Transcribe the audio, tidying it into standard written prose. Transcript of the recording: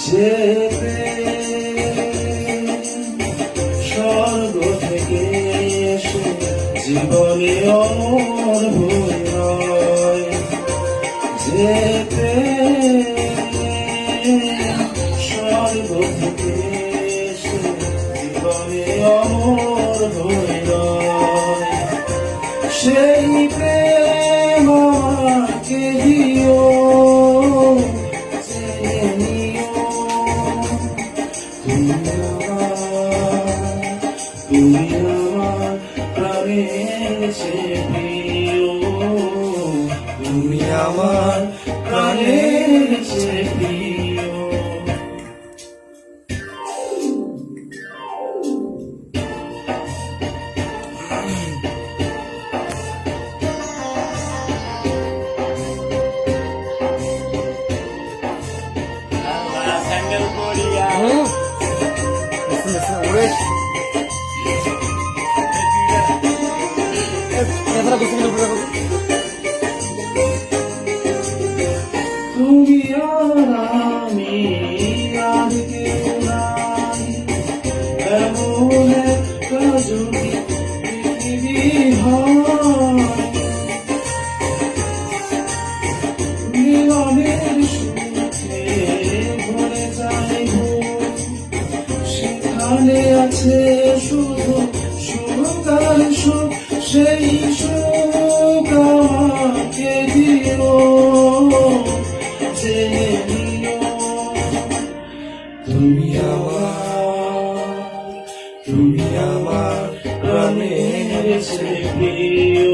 যেতে স্বর্গ থেকে এসে জীবনে অমর হয়ে যেতে স্বর্গ থেকে এসে জীবনে অমর হয়ে সেই প্রেম আমাকে দিও তুমি আমার প্রাণের চেয়ে প্রিয়, তুমি আমার প্রাণের চেয়ে প্রিয়। তুমি আর আমি আর কেউ নাই, এমন একটা যদি পৃথিবী হয়, মিলনের সুখে ভরে যাইব, সেখানে আছে শুধু সুখ আর সুখ, সেই সুখ আমাকে দিও, জেনে নিও তুমি আমার প্রাণের চেয়ে প্রিয়।